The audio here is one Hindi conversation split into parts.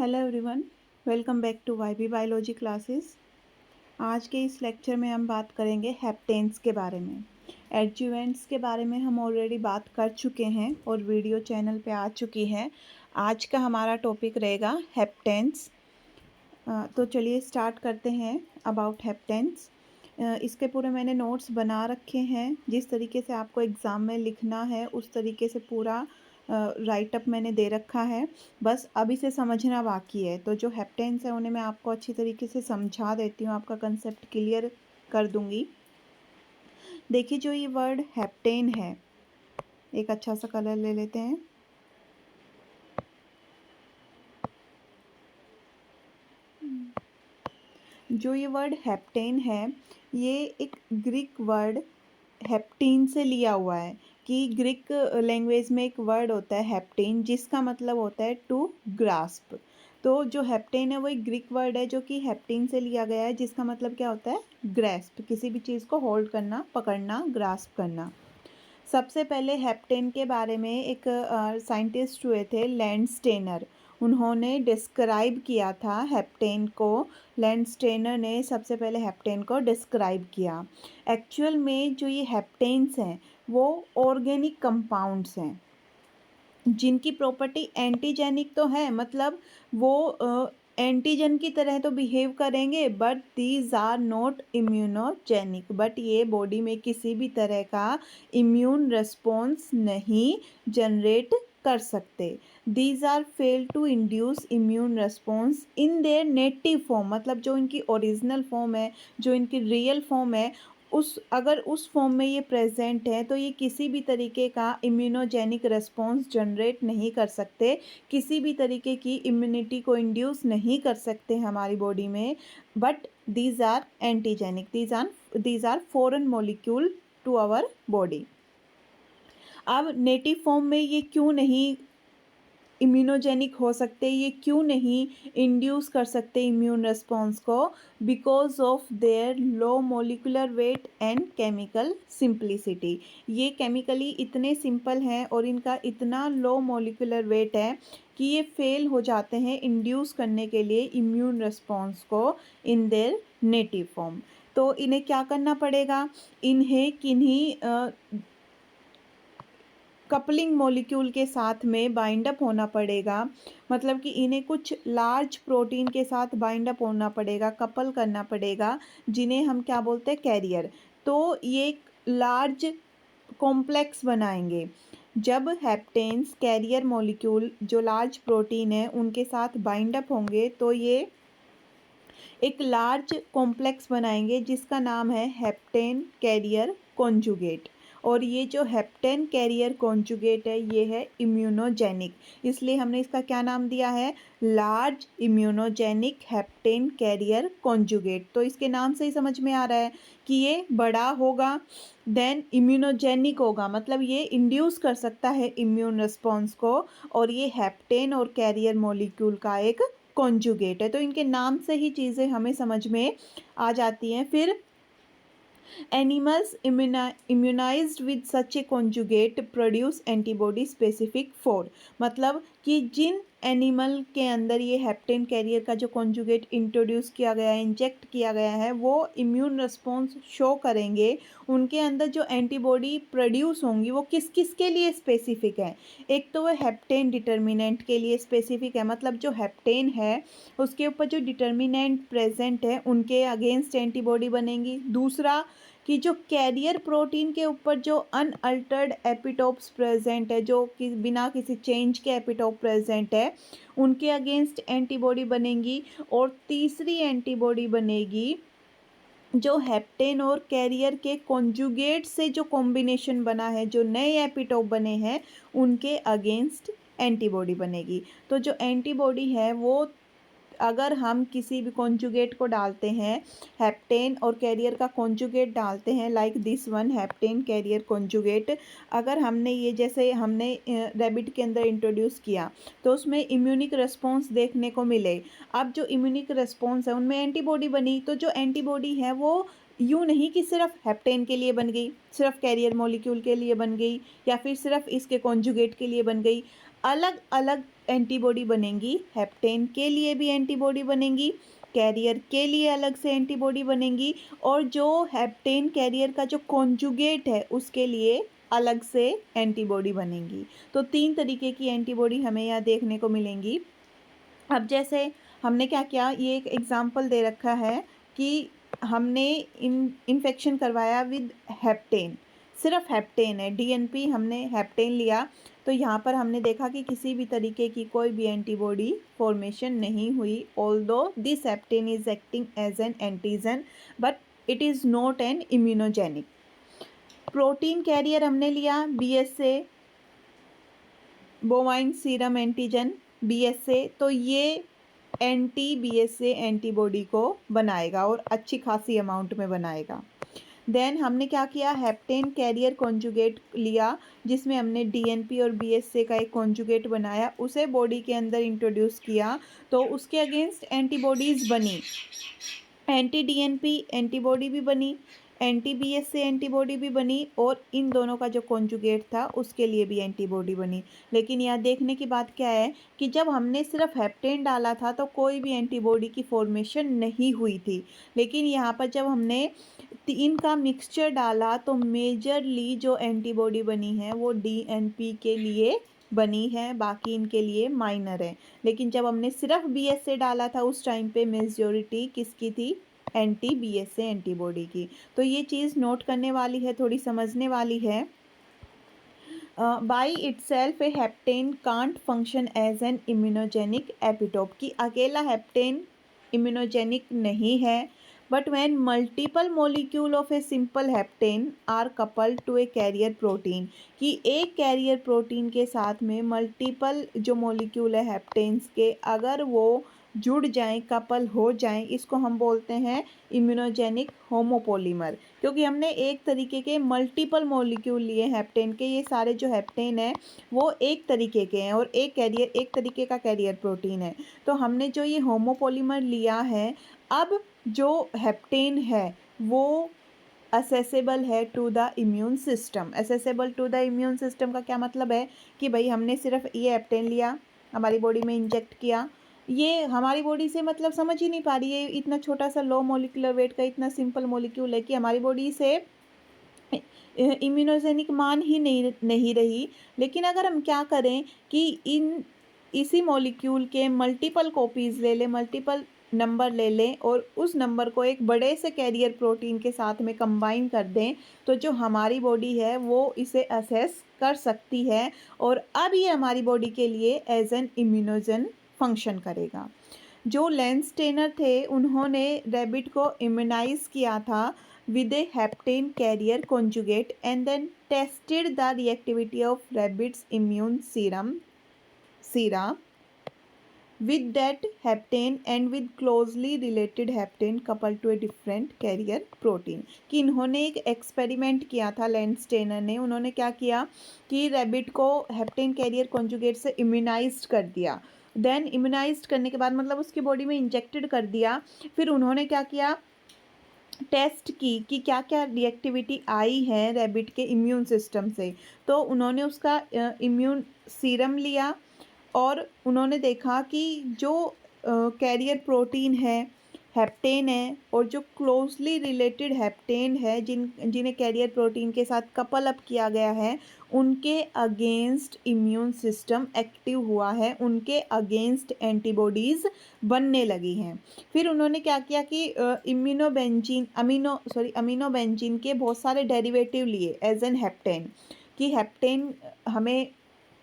Hello everyone, welcome back to YB biology classes. आज के इस लेक्चर में हम बात करेंगे हेप्टेन्स के बारे में। एडजुवेंट्स के बारे में हम ऑलरेडी बात कर चुके हैं और वीडियो चैनल पे आ चुकी है। आज का हमारा टॉपिक रहेगा हेप्टेन्स। तो चलिए स्टार्ट करते हैं अबाउट हेप्टेन्स। इसके पूरे मैंने नोट्स बना रखे हैं। जिस तरीके से आपको एग्ज़ाम में लिखना है उस तरीके से पूरा राइट अप मैंने दे रखा है। बस अब इसे समझना बाकी है। तो जो हेप्टेन्स है उन्हें मैं आपको अच्छी तरीके से समझा देती हूँ, आपका कंसेप्ट क्लियर कर दूँगी। देखिए, जो ये वर्ड हेप्टेन है, एक अच्छा सा कलर ले लेते हैं। जो ये वर्ड हेप्टेन है, ये एक ग्रीक वर्ड हेप्टीन से लिया हुआ है। कि ग्रीक लैंग्वेज में एक वर्ड होता है हेप्टेन, जिसका मतलब होता है टू ग्रास्प। तो जो हेप्टेन है वो एक ग्रीक वर्ड है जो कि हेप्टीन से लिया गया है, जिसका मतलब क्या होता है? ग्रेस्प, किसी भी चीज़ को होल्ड करना, पकड़ना, ग्रास्प करना। सबसे पहले हेप्टेन के बारे में एक साइंटिस्ट हुए थे, लैंडस्टेनर। उन्होंने डिस्क्राइब किया था हेप्टेन को। लैंडस्टेनर ने सबसे पहले हेप्टेन को डिस्क्राइब किया। एक्चुअल में जो ये हेप्टेन्स हैं वो ऑर्गेनिक कंपाउंड्स हैं, जिनकी प्रॉपर्टी एंटीजेनिक तो है, मतलब वो एंटीजन की तरह तो बिहेव करेंगे, but these are not immunogenic. But ये बॉडी में किसी भी तरह का इम्यून रिस्पॉन्स नहीं जनरेट कर सकते। These are fail to induce immune response in their native form, मतलब जो इनकी ओरिजिनल फॉर्म है, जो इनकी रियल फॉर्म है, अगर उस फॉर्म में ये प्रेजेंट है तो ये किसी भी तरीके का इम्यूनोजेनिक रिस्पॉन्स जनरेट नहीं कर सकते, किसी भी तरीके की इम्यूनिटी को इंड्यूस नहीं कर सकते हमारी बॉडी में। But these are antigenic, these are foreign molecule to our body. अब नेटिव फॉर्म में ये क्यों नहीं इम्यूनोजेनिक हो सकते, ये क्यों नहीं इंड्यूस कर सकते इम्यून रिस्पॉन्स को? Because of their low molecular weight and chemical simplicity. ये केमिकली इतने सिंपल हैं और इनका इतना लो मोलिकुलर वेट है कि ये फेल हो जाते हैं इंड्यूस करने के लिए इम्यून रिस्पॉन्स को इन देयर नेटिव फॉर्म। तो इन्हें क्या करना पड़ेगा? इन्हें किन्हीं कपलिंग मॉलिक्यूल के साथ में बाइंड अप होना पड़ेगा, मतलब कि इन्हें कुछ लार्ज प्रोटीन के साथ बाइंड अप होना पड़ेगा, कपल करना पड़ेगा, जिन्हें हम क्या बोलते हैं? कैरियर। तो ये एक लार्ज कॉम्प्लेक्स बनाएंगे। जब हेप्टेन्स कैरियर मॉलिक्यूल जो लार्ज प्रोटीन है उनके साथ बाइंड अप होंगे तो ये एक लार्ज कॉम्प्लेक्स बनाएंगे जिसका नाम है हेप्टेन कैरियर कॉन्जुगेट। और ये जो हेप्टेन कैरियर कॉन्जुगेट है ये है इम्यूनोजेनिक, इसलिए हमने इसका क्या नाम दिया है? Large immunogenic hapten carrier conjugate. तो इसके नाम से ही समझ में आ रहा है कि ये बड़ा होगा, देन इम्यूनोजेनिक होगा, मतलब ये इंड्यूस कर सकता है इम्यून रिस्पॉन्स को, और ये हेप्टेन और कैरियर मॉलिक्यूल का एक कॉन्जुगेट है। तो इनके नाम से ही चीज़ें हमें समझ में आ जाती हैं। फिर animals immunised with such A conjugate produce antibody specific for, मतलब कि जिन एनिमल के अंदर ये हेप्टेन कैरियर का जो कॉन्जुगेट इंट्रोड्यूस किया गया है, इंजेक्ट किया गया है, वो इम्यून रिस्पॉन्स शो करेंगे। उनके अंदर जो एंटीबॉडी प्रोड्यूस होंगी वो किस किस के लिए स्पेसिफिक है? एक तो वो हेप्टेन डिटर्मिनेंट के लिए स्पेसिफिक है, मतलब जो हेप्टेन है उसके ऊपर जो डिटर्मिनेंट प्रेजेंट है उनके अगेंस्ट एंटीबॉडी बनेंगी। दूसरा कि जो कैरियर प्रोटीन के ऊपर जो अनअल्टर्ड एपिटोप्स प्रेजेंट है, जो कि बिना किसी चेंज के एपिटोप प्रेजेंट है, उनके अगेंस्ट एंटीबॉडी बनेंगी। और तीसरी एंटीबॉडी बनेगी जो हेप्टेन और कैरियर के कॉन्जुगेट से जो कॉम्बिनेशन बना है, जो नए एपिटोप बने हैं, उनके अगेंस्ट एंटीबॉडी बनेगी। तो जो एंटीबॉडी है वो अगर हम किसी भी कॉन्जुगेट को डालते हैं, हेप्टेन और कैरियर का कॉन्जुगेट डालते हैं, like this one hapten carrier conjugate, अगर हमने ये जैसे हमने रैबिट के अंदर इंट्रोड्यूस किया तो उसमें इम्यूनिक रिस्पॉन्स देखने को मिले। अब जो इम्यूनिक रिस्पॉन्स है उनमें एंटीबॉडी बनी, तो जो एंटीबॉडी है वो यूँ नहीं कि सिर्फ हेप्टेन के लिए बन गई, सिर्फ कैरियर मॉलिक्यूल के लिए बन गई, या फिर सिर्फ इसके कॉन्जुगेट के लिए बन गई। अलग अलग एंटीबॉडी बनेंगी। हेप्टेन के लिए भी एंटीबॉडी बनेंगी, कैरियर के लिए अलग से एंटीबॉडी बनेंगी, और जो हेप्टेन कैरियर का जो कॉन्जुगेट है उसके लिए अलग से एंटीबॉडी बनेंगी। तो 3 तरीके की एंटीबॉडी हमें यहाँ देखने को मिलेंगी। अब जैसे हमने क्या किया, ये एक एग्जाम्पल दे रखा है कि हमने इन्फेक्शन करवाया विद हेप्टेन, सिर्फ हेप्टेन है, डीएनपी हमने हेप्टेन लिया, तो यहाँ पर हमने देखा कि किसी भी तरीके की कोई भी एंटीबॉडी फॉर्मेशन नहीं हुई, although this hapten is acting as an antigen but it is not an immunogenic. Protein carrier हमने लिया BSA, bovine serum antigen BSA, तो ये एंटी बीएसए एंटीबॉडी को बनाएगा और अच्छी खासी अमाउंट में बनाएगा। देन हमने क्या किया, हेप्टेन कैरियर कॉन्जुगेट लिया जिसमें हमने डीएनपी और बीएसए का एक कॉन्जुगेट बनाया, उसे बॉडी के अंदर इंट्रोड्यूस किया, तो उसके अगेंस्ट एंटीबॉडीज़ बनी, एंटी डीएनपी एंटीबॉडी भी बनी, एंटी बीएसए एंटीबॉडी भी बनी, और इन दोनों का जो कॉन्जुगेट था उसके लिए भी एंटीबॉडी बनी। लेकिन यहाँ देखने की बात क्या है कि जब हमने सिर्फ हेप्टेन डाला था तो कोई भी एंटीबॉडी की फॉर्मेशन नहीं हुई थी, लेकिन यहाँ पर जब हमने 3 का मिक्सचर डाला तो मेजरली जो एंटीबॉडी बनी है वो डीएनपी के लिए बनी है, बाकी इनके लिए माइनर है। लेकिन जब हमने सिर्फ बीएसए डाला था उस टाइम पे मेजॉरिटी किसकी थी, एंटी बीएसए एंटीबॉडी की। तो ये चीज़ नोट करने वाली है, थोड़ी समझने वाली है। By itself a hapten can't function as an immunogenic epitope, कि अकेला हेप्टेन इम्यूनोजेनिक नहीं है, but when multiple molecule of a simple hapten are coupled to a carrier protein, कि एक कैरियर प्रोटीन के साथ में मल्टीपल जो मोलिक्यूल है हेप्टेन्स के अगर वो जुड़ जाएं, कपल हो जाएं, इसको हम बोलते हैं इम्यूनोजेनिक होमोपोलीमर, क्योंकि हमने एक तरीके के मल्टीपल मॉलिक्यूल लिए हेप्टेन के। ये सारे जो हेप्टेन हैं वो एक तरीके के हैं और एक कैरियर, एक तरीके का कैरियर प्रोटीन है। तो हमने जो ये होमोपोलीमर लिया है, अब जो हेप्टेन है वो असेसेबल है to the immune system. Accessible to the immune system का क्या मतलब है कि भाई हमने सिर्फ ये हेप्टेन लिया, हमारी बॉडी में इंजेक्ट किया, ये हमारी बॉडी से मतलब समझ ही नहीं पा रही है, इतना छोटा सा लो मोलिकुलर वेट का इतना सिंपल मोलिक्यूल है कि हमारी बॉडी से इम्यूनोजेनिक मान ही नहीं रही। लेकिन अगर हम क्या करें कि इसी मॉलिक्यूल के मल्टीपल कॉपीज़ ले लें, मल्टीपल नंबर ले लें और उस नंबर को एक बड़े से कैरियर प्रोटीन के साथ में कंबाइन कर दें, तो जो हमारी बॉडी है वो इसे असेस कर सकती है और अब ये हमारी बॉडी के लिए एज एन इम्यूनोजन फंक्शन करेगा। जो लेंस टेनर थे उन्होंने रैबिट को इम्यूनाइज किया था with a heptane carrier conjugate and then tested the reactivity of rabbit's immune sera with that heptane and with closely related heptane coupled to a different carrier protein। कि इन्होंने एक एक्सपेरिमेंट किया था लेंस टेनर ने, उन्होंने क्या किया कि रैबिट को हेप्टेन कैरियर कॉन्जुगेट से इम्यूनाइज्ड कर दिया, देन इम्यूनाइज्ड करने के बाद मतलब उसकी बॉडी में इंजेक्टेड कर दिया, फिर उन्होंने क्या किया, टेस्ट की कि क्या क्या रिएक्टिविटी आई है रैबिट के इम्यून सिस्टम से। तो उन्होंने उसका इम्यून सीरम लिया और उन्होंने देखा कि जो कैरियर प्रोटीन है हेप्टेन है और जो क्लोजली रिलेटेड हेप्टेन है जिन्हें कैरियर प्रोटीन के साथ कपल अप किया गया है, उनके अगेंस्ट इम्यून सिस्टम एक्टिव हुआ है, उनके अगेंस्ट एंटीबॉडीज़ बनने लगी हैं। फिर उन्होंने क्या किया कि अमीनोबेंजीन के बहुत सारे डेरिवेटिव लिए एज एन हेप्टेन, कि हेप्टेन हमें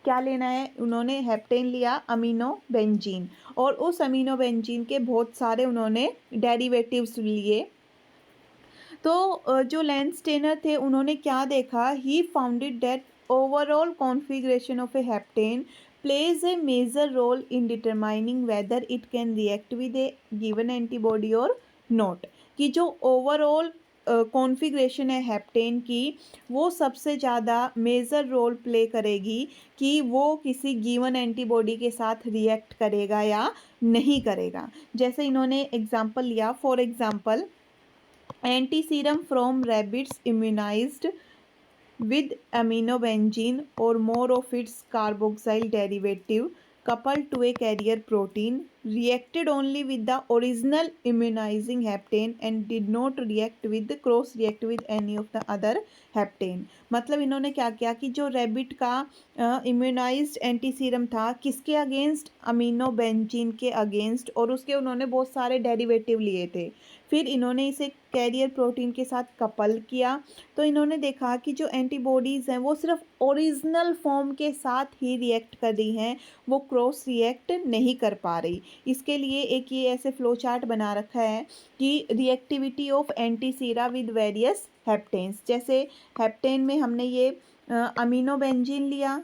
क्या लेना है, उन्होंने हेप्टेन लिया अमीनोबेंजीन और उस अमीनोबेंजीन के बहुत सारे उन्होंने डेरिवेटिव्स लिए। तो जो लेंस टेनर थे उन्होंने क्या देखा, he founded that overall configuration of a hapten plays a major role in determining whether it can react with a given antibody or not, कि जो ओवरऑल कॉन्फ़िगरेशन है हेप्टेन की वो सबसे ज़्यादा मेजर रोल प्ले करेगी कि वो किसी गिवन एंटीबॉडी के साथ रिएक्ट करेगा या नहीं करेगा। जैसे इन्होंने एग्जांपल लिया, for example anti serum from rabbits immunised with aminobenzene or more of its carboxyl derivative coupled to a carrier protein reacted only with the original immunizing heptane and did not react with cross react with any of the other heptane। मतलब इन्होंने क्या किया कि जो रैबिट का इम्यूनाइज्ड एंटी सीरम था किसके अगेंस्ट, अमीनोबेंजीन के अगेंस्ट, और उसके उन्होंने बहुत सारे डेरिवेटिव लिए थे। फिर इन्होंने इसे कैरियर प्रोटीन के साथ कपल किया तो इन्होंने देखा कि जो एंटीबॉडीज़ हैं वो सिर्फ ओरिजिनल फॉर्म के साथ ही रिएक्ट कर रही हैं, वो क्रॉस रिएक्ट नहीं कर पा रही। इसके लिए एक ये ऐसे फ्लो चार्ट बना रखा है कि reactivity of anti Sira with various हेप्टेन्स। जैसे हेप्टेन में हमने ये अमीनोबेंजीन लिया,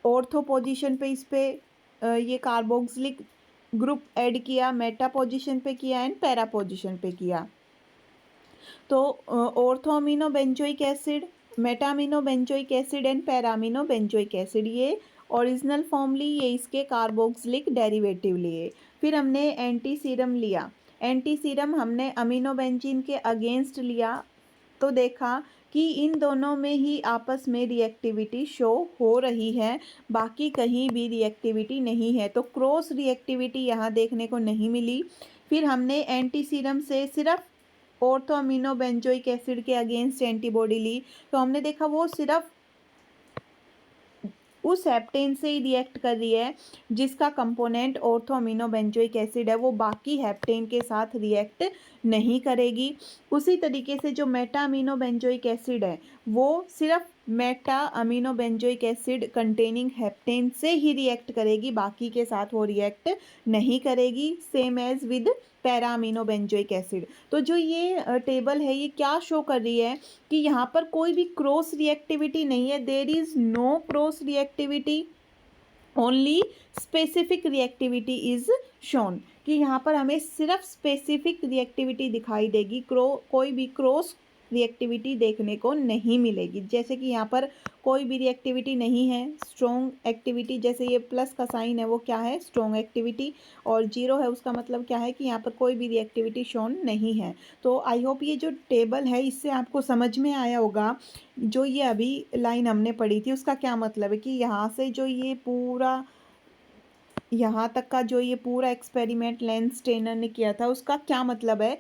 ऑर्थो पोजीशन पे इस पे ये कार्बोक्सिलिक ग्रुप ऐड किया, मेटा पोजीशन पे किया एंड पैरा पोजीशन पे किया। तो ortho amino benzoic acid, Meta amino benzoic acid and para amino benzoic acid, ये ओरिजिनल फॉर्म ली, ये इसके कार्बोक्सिलिक डेरिवेटिव लिए। फिर हमने एंटी सीरम लिया, एंटी सीरम हमने अमीनो बेंजीन के अगेंस्ट लिया तो देखा कि इन दोनों में ही आपस में रिएक्टिविटी शो हो रही है, बाकी कहीं भी रिएक्टिविटी नहीं है, तो क्रॉस रिएक्टिविटी यहाँ देखने को नहीं मिली। फिर हमने एंटी सीरम से सिर्फ ऑर्थो अमीनो बेंजोइक एसिड के अगेंस्ट एंटीबॉडी ली तो हमने देखा वो सिर्फ उस हेप्टेन से ही रिएक्ट कर रही है जिसका component ortho amino benzoic acid है, वो बाकी हेप्टेन के साथ रिएक्ट नहीं करेगी। उसी तरीके से जो मेटा अमीनो बेंजोइक एसिड है वो सिर्फ Meta amino benzoic acid containing heptane से ही रिएक्ट करेगी, बाकी के साथ वो रिएक्ट नहीं करेगी। Same as with para amino benzoic acid. तो जो ये टेबल है ये क्या शो कर रही है कि यहाँ पर कोई भी क्रॉस रिएक्टिविटी नहीं है, there is no cross reactivity, only specific reactivity is shown, कि यहाँ पर हमें सिर्फ स्पेसिफिक रिएक्टिविटी दिखाई देगी, कोई भी क्रॉस रिएक्टिविटी देखने को नहीं मिलेगी। जैसे कि यहाँ पर कोई भी रिएक्टिविटी नहीं है, स्ट्रॉन्ग एक्टिविटी, जैसे ये प्लस का साइन है वो क्या है, स्ट्रॉन्ग एक्टिविटी, और जीरो है उसका मतलब क्या है कि यहाँ पर कोई भी रिएक्टिविटी शोन नहीं है। तो आई होप ये जो टेबल है इससे आपको समझ में आया होगा जो ये अभी लाइन हमने पढ़ी थी उसका क्या मतलब है, कि यहाँ से जो ये पूरा यहाँ तक का जो ये पूरा एक्सपेरिमेंट लेंस टेनर ने किया था उसका क्या मतलब है।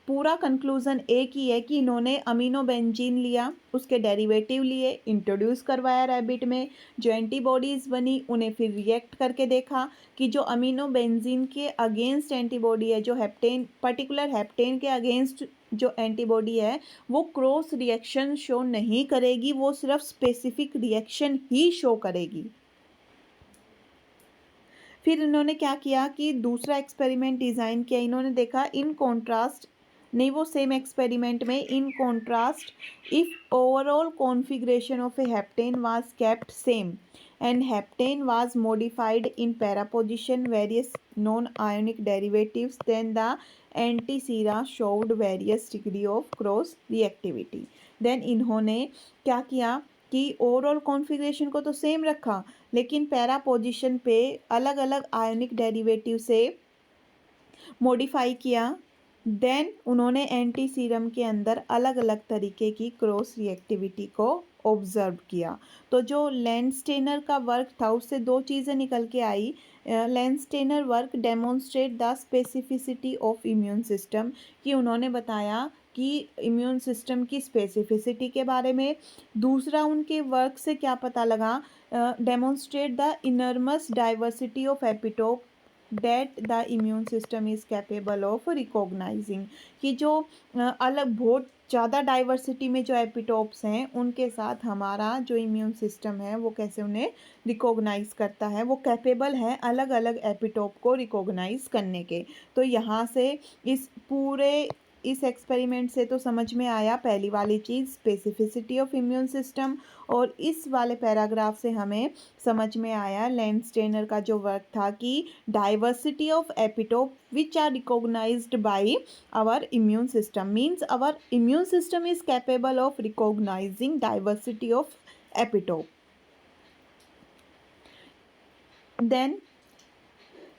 पूरा कंक्लूजन एक ही है कि इन्होंने अमीनो बेंजीन लिया, उसके डेरिवेटिव लिए, इंट्रोड्यूस करवाया रैबिट में, जो एंटीबॉडीज़ बनी उन्हें फिर रिएक्ट करके देखा कि जो अमीनो बेंजीन के अगेंस्ट एंटीबॉडी है, जो हेप्टेन पर्टिकुलर हेप्टेन के अगेंस्ट जो एंटीबॉडी है वो क्रॉस रिएक्शन शो नहीं करेगी, वो सिर्फ स्पेसिफिक रिएक्शन ही शो करेगी। फिर इन्होंने क्या किया कि दूसरा एक्सपेरिमेंट डिज़ाइन किया, इन्होंने देखा इन कॉन्ट्रास्ट, नहीं वो सेम एक्सपेरिमेंट में in contrast if overall configuration of a hapten was kept same and hapten was modified in para position various non ionic derivatives then the antisera showed various degree of cross reactivity. Then इन्होंने क्या किया कि ओवरऑल कॉन्फ़िगरेशन को तो सेम रखा लेकिन पैरा पोजीशन पे अलग अलग आयोनिक डेरिवेटिव से मॉडिफाई किया। देन उन्होंने एंटी सीरम के अंदर अलग अलग तरीके की क्रॉस रिएक्टिविटी को ऑब्जर्व किया। तो जो लेंसटेनर का वर्क था उससे दो चीज़ें निकल के आई। Landsteiner work demonstrate the specificity of immune system, कि उन्होंने बताया कि इम्यून सिस्टम की स्पेसिफिसिटी के बारे में। दूसरा उनके वर्क से क्या पता लगा, demonstrate the enormous diversity of epitope that the immune system is capable of recognising, कि जो अलग बहुत ज़्यादा डाइवर्सिटी में जो एपिटोप्स हैं उनके साथ हमारा जो इम्यून सिस्टम है वो कैसे उन्हें रिकॉग्नाइज करता है, वो कैपेबल है अलग अलग एपिटोप को रिकॉग्नाइज करने के। तो यहाँ से इस एक्सपेरिमेंट से तो समझ में आया पहली वाली चीज़ स्पेसिफिसिटी ऑफ इम्यून सिस्टम, और इस वाले पैराग्राफ से हमें समझ में आया लेंसटेनर का जो वर्क था कि diversity of epitope which are recognised by our immune system means our immune system is capable of recognising diversity of epitope. Then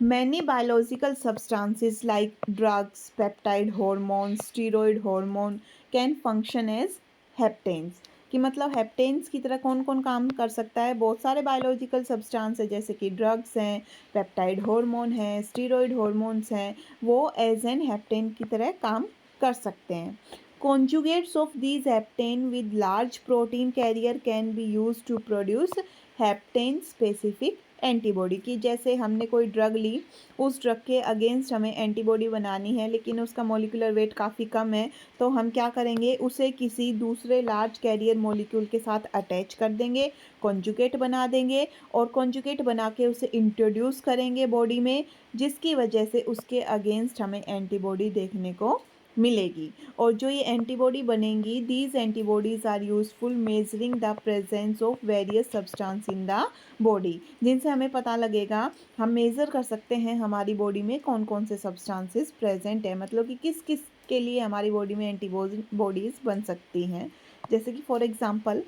many biological substances like drugs, peptide hormones, steroid hormone can function as heptanes. कि मतलब हेप्टेन्स की तरह कौन कौन काम कर सकता है। बहुत सारे बायोलॉजिकल सब्सटेंस है जैसे कि ड्रग्स हैं, पेप्टाइड हार्मोन है, स्टीरॉयड हार्मोन्स हैं, वो एज एन हेप्टेन की तरह काम कर सकते हैं। Conjugates of these heptane with large protein carrier can be used to produce heptane specific antibody. की जैसे हमने कोई ड्रग ली, उस ड्रग के अगेंस्ट हमें एंटीबॉडी बनानी है लेकिन उसका मॉलिक्यूलर वेट काफ़ी कम है, तो हम क्या करेंगे, उसे किसी दूसरे लार्ज कैरियर मॉलिक्यूल के साथ अटैच कर देंगे, कॉन्जुगेट बना देंगे और कॉन्जुगेट बना के उसे इंट्रोड्यूस करेंगे बॉडी में, जिसकी वजह से उसके अगेंस्ट हमें एंटीबॉडी देखने को मिलेगी। और जो ये एंटीबॉडी बनेंगी, these antibodies are useful measuring the presence of various substance in the body, जिनसे हमें पता लगेगा, हम मेज़र कर सकते हैं हमारी बॉडी में कौन कौन से सब्सटेंसेस प्रेजेंट है, मतलब कि किस किस के लिए हमारी बॉडी में एंटीबॉडीज बन सकती हैं। जैसे कि for example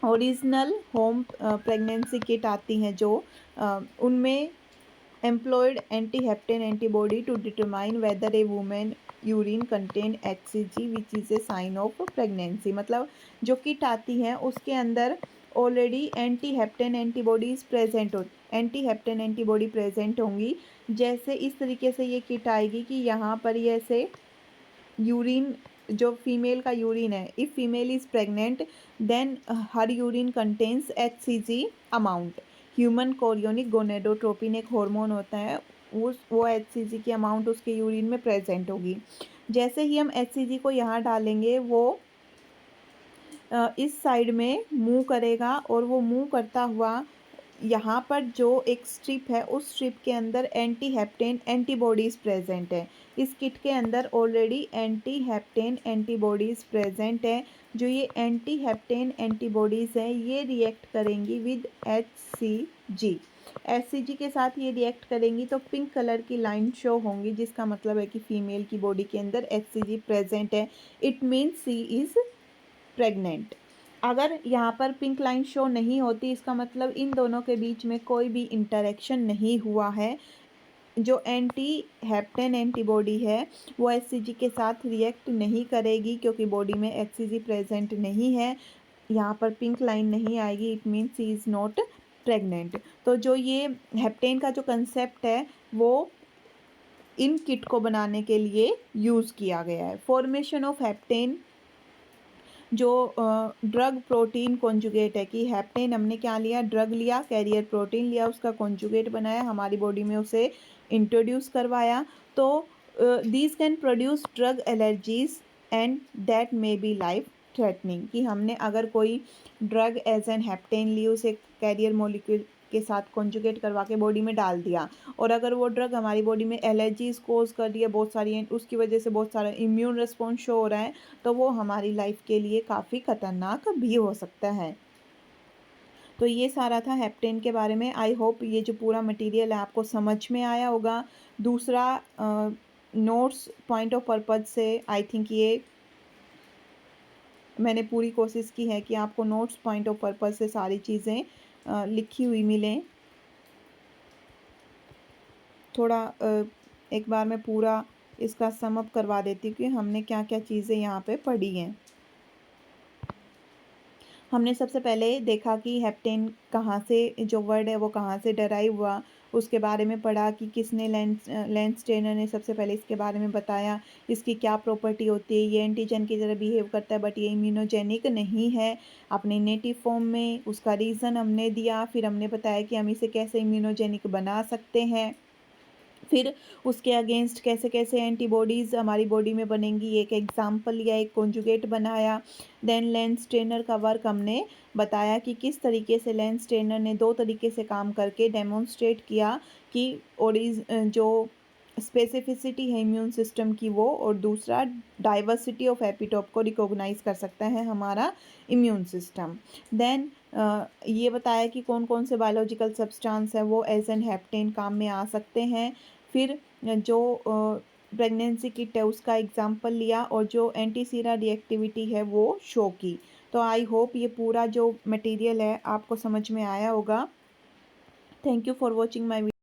original home pregnancy kit आती हैं जो उनमें employed anti-heptin antibody to determine whether a woman urine contain HCG which is a sign of pregnancy। मतलब जो किट आती है उसके अंदर already anti heptane antibodies present हो एंटी हेप्टेन एंटीबॉडी प्रेजेंट होंगी। जैसे इस तरीके से ये किट आएगी कि यहाँ पर ये ऐसे यूरिन, जो फीमेल का यूरिन है, if female is pregnant then her urine contains HCG amount. Human chorionic gonadotropin एक हार्मोन होता है, वो HCG की अमाउंट उसके यूरिन में प्रेजेंट होगी। जैसे ही हम HCG को यहाँ डालेंगे, वो इस साइड में मूव करेगा और वो मूव करता हुआ यहाँ पर जो एक स्ट्रिप है, उस स्ट्रिप के अंदर एंटी हेप्टेन एंटीबॉडीज़ प्रेजेंट है। इस किट के अंदर already anti heptane antibodies present है। जो ये एंटी हेप्टेन एंटीबॉडीज़ हैं, ये रिएक्ट करेंगी विद HCG। HCG के साथ ये रिएक्ट करेंगी तो पिंक कलर की लाइन शो होंगी, जिसका मतलब है कि फीमेल की बॉडी के अंदर HCG प्रेजेंट है। It means she is pregnant. अगर यहाँ पर पिंक लाइन शो नहीं होती, इसका मतलब इन दोनों के बीच में कोई भी इंटरेक्शन नहीं हुआ है। जो एंटी हेप्टेन एंटीबॉडी है वो HCG के साथ रिएक्ट नहीं करेगी क्योंकि बॉडी में HCG प्रेजेंट नहीं है। यहाँ पर पिंक लाइन नहीं आएगी, it means she is not pregnant. तो जो ये हेप्टेन का जो कंसेप्ट है वो इन किट को बनाने के लिए यूज़ किया गया है। फॉर्मेशन ऑफ हेप्टेन, जो ड्रग प्रोटीन कॉन्जुगेट है, कि हेप्टेन हमने क्या लिया, ड्रग लिया, कैरियर प्रोटीन लिया, उसका कॉन्जुगेट बनाया, हमारी बॉडी में उसे इंट्रोड्यूस करवाया, तो these can produce drug allergies and that may be life threatening. कि हमने अगर कोई ड्रग एज एन हेप्टेन ली, उसे कैरियर मोलिक्यूल के साथ कॉन्जुगेट करवा के बॉडी में डाल दिया, और अगर वो ड्रग हमारी बॉडी में एलर्जीज कोज कर रही है बहुत सारी, उसकी वजह से बहुत सारा इम्यून रिस्पॉन्स शो हो रहा है, तो वो हमारी लाइफ के लिए काफ़ी ख़तरनाक भी हो सकता है। तो ये सारा था हेप्टेन के बारे में। आई होप ये जो पूरा मटेरियल है आपको समझ में आया होगा। दूसरा, नोट्स पॉइंट ऑफ पर्पज़ से आई थिंक ये मैंने पूरी कोशिश की है कि आपको नोट्स पॉइंट ऑफ पर्पज़ से सारी चीज़ें लिखी हुई मिलें। थोड़ा एक बार मैं पूरा इसका सम अप करवा देती हूँ कि हमने क्या क्या चीज़ें यहाँ पे पढ़ी हैं। हमने सबसे पहले देखा कि हेप्टेन कहाँ से, जो वर्ड है वो कहाँ से डराइव हुआ, उसके बारे में पढ़ा कि किसने, लेंस स्टेनर ने सबसे पहले इसके बारे में बताया, इसकी क्या प्रॉपर्टी होती है। ये एंटीजन की तरह बिहेव करता है बट ये इम्यूनोजेनिक नहीं है अपने नेटिव फॉर्म में, उसका रीज़न हमने दिया। फिर हमने बताया कि हम इसे कैसे इम्यूनोजेनिक बना सकते हैं, फिर उसके अगेंस्ट कैसे कैसे एंटीबॉडीज़ हमारी बॉडी में बनेंगी, एक एग्जाम्पल या एक कॉन्जुगेट बनाया। देन लेंस ट्रेनर का वर्क हमने बताया कि किस तरीके से लेंस ट्रेनर ने 2 तरीके से काम करके डेमोन्स्ट्रेट किया कि जो स्पेसिफिसिटी है इम्यून सिस्टम की वो, और दूसरा डाइवर्सिटी ऑफ एपिटोप को रिकॉग्नाइज कर सकता है हमारा इम्यून सिस्टम। देन ये बताया कि कौन कौन से बायोलॉजिकल सब्सटेंस है वो एज एन हेप्टेन काम में आ सकते हैं। फिर जो प्रेगनेंसी किट है उसका एग्जाम्पल लिया और जो एंटी सीरा रिएक्टिविटी है वो शो की। तो आई होप ये पूरा जो मटेरियल है आपको समझ में आया होगा। Thank you for watching my